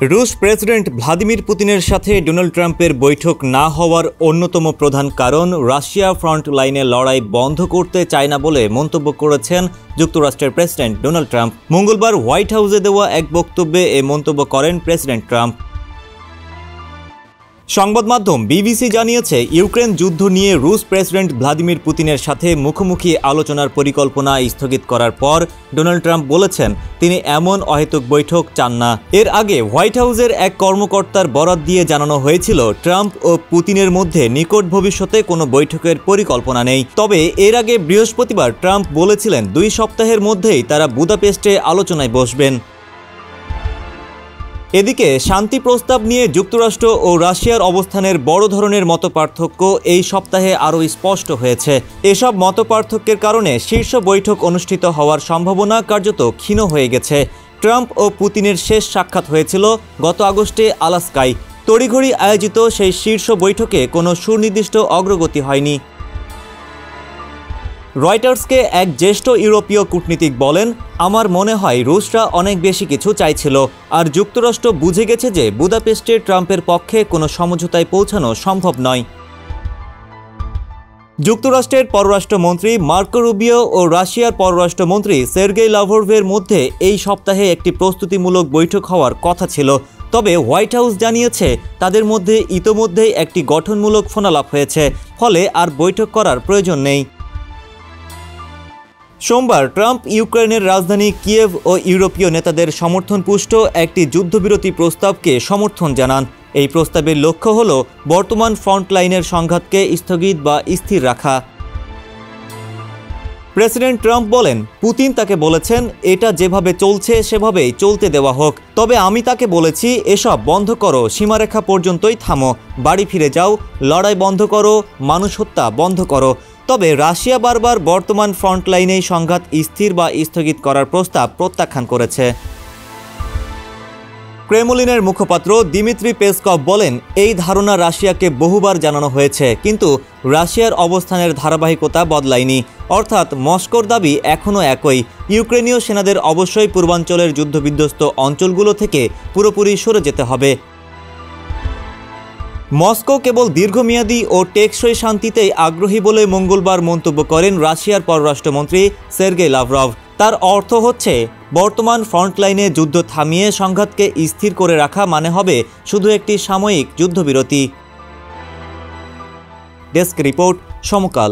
রুশ president Vladimir পুতিনের সাথে ডোনাল্ড ট্রাম্পের বৈঠক না হওয়ার অন্যতম প্রধান কারণ রাশিয়া ফ্রন্ট লাইনে লড়াই বন্ধ করতে চায় না বলে মন্তব্য করেছেন যুক্তরাষ্ট্রের প্রেসিডেন্ট ডোনাল্ড ট্রাম্প। মঙ্গলবার হোয়াইট হাউসে দেওয়া এক বক্তব্যে এ মন্তব্য করেন প্রেসিডেন্ট ট্রাম্প। সংবাদ মাধ্যম বিবিসি জানিয়েছে, ইউক্রেন যুদ্ধ নিয়ে রুশ প্রেসিডেন্ট ভ্লাদিমির পুতিনের সাথে মুখোমুখি আলোচনার পরিকল্পনা স্থগিত করার পর ডোনাল্ড ট্রাম্প বলেছেন তিনি এমন অহেতুক বৈঠক চান না। এর আগে হোয়াইট হাউসের এক কর্মকর্তার বরাত দিয়ে জানানো হয়েছিল ট্রাম্প ও পুতিনের মধ্যে নিকট ভবিষ্যতে কোনো বৈঠকের পরিকল্পনা নেই। তবে এর আগে বৃহস্পতিবার ট্রাম্প বলেছিলেন 2 সপ্তাহের মধ্যেই তারা বুদাপেস্টে আলোচনায় বসবেন। এদিকে শান্তি প্রস্তাব নিয়ে যুক্তরাষ্ট্র ও রাশিয়ার অবস্থানের বড় ধরনের মতপার্থক্য এই সপ্তাহে আরও স্পষ্ট হয়েছে। এসব মতপার্থক্যের কারণে শীর্ষ বৈঠক অনুষ্ঠিত হওয়ার সম্ভাবনা কার্যত ক্ষীণ হয়ে গেছে। ট্রাম্প ও পুতিনের শেষ সাক্ষাৎ হয়েছিল গত আগস্টে আলাস্কায়। তড়িঘড়ি আয়োজিত সেই শীর্ষ বৈঠকে কোনো সুনির্দিষ্ট অগ্রগতি হয়নি। রয়টার্সকে এক জ্যেষ্ঠ ইউরোপীয় কূটনীতিক বলেন, আমার মনে হয় রুশরা অনেক বেশি কিছু চাইছিল, আর যুক্তরাষ্ট্র বুঝে গেছে যে বুদাপেস্টে ট্রাম্পের পক্ষে কোনো সমঝোতায় পৌঁছানো সম্ভব নয়। যুক্তরাষ্ট্রের পররাষ্ট্রমন্ত্রী মার্কো রুবিও ও রাশিয়ার পররাষ্ট্রমন্ত্রী সের্গেই লাভরভের মধ্যে এই সপ্তাহে একটি প্রস্তুতিমূলক বৈঠক হওয়ার কথা ছিল। তবে হোয়াইট হাউস জানিয়েছে তাদের মধ্যে ইতোমধ্যেই একটি গঠনমূলক ফোনালাপ হয়েছে, ফলে আর বৈঠক করার প্রয়োজন নেই। সোমবার ট্রাম্প ইউক্রেনের রাজধানী কিয়েভ ও ইউরোপীয় নেতাদের সমর্থনপুষ্ট একটি যুদ্ধবিরতি প্রস্তাবকে সমর্থন জানান। এই প্রস্তাবের লক্ষ্য হল বর্তমান ফ্রন্টলাইনের সংঘাতকে স্থগিত বা স্থির রাখা। প্রেসিডেন্ট ট্রাম্প বলেন, পুতিন তাকে বলেছেন এটা যেভাবে চলছে সেভাবেই চলতে দেওয়া হোক। তবে আমি তাকে বলেছি এসব বন্ধ করো, সীমারেখা পর্যন্তই থামো, বাড়ি ফিরে যাও, লড়াই বন্ধ করো, মানুষ হত্যা বন্ধ করো। তবে রাশিয়া বারবার বর্তমান ফ্রন্টলাইনেই সংঘাত স্থির বা স্থগিত করার প্রস্তাব প্রত্যাখ্যান করেছে। ক্রেমলিনের মুখপাত্র দিমিত্রি পেসকভ বলেন, এই ধারণা রাশিয়াকে বহুবার জানানো হয়েছে, কিন্তু রাশিয়ার অবস্থানের ধারাবাহিকতা বদলায়নি। অর্থাৎ মস্কোর দাবি এখনও একই, ইউক্রেনীয় সেনাদের অবশ্যই পূর্বাঞ্চলের যুদ্ধবিধ্বস্ত অঞ্চলগুলো থেকে পুরোপুরি সরে যেতে হবে। মস্কো কেবল দীর্ঘমেয়াদী ও টেকসই শান্তিতেই আগ্রহী বলে মঙ্গলবার মন্তব্য করেন রাশিয়ার পররাষ্ট্রমন্ত্রী সের্গেই লাভরভ। তার অর্থ হচ্ছে বর্তমান ফ্রন্টলাইনে যুদ্ধ থামিয়ে সংঘাতকে স্থির করে রাখা মানে হবে শুধু একটি সাময়িক যুদ্ধবিরতি। ডেস্ক রিপোর্ট, সমকাল।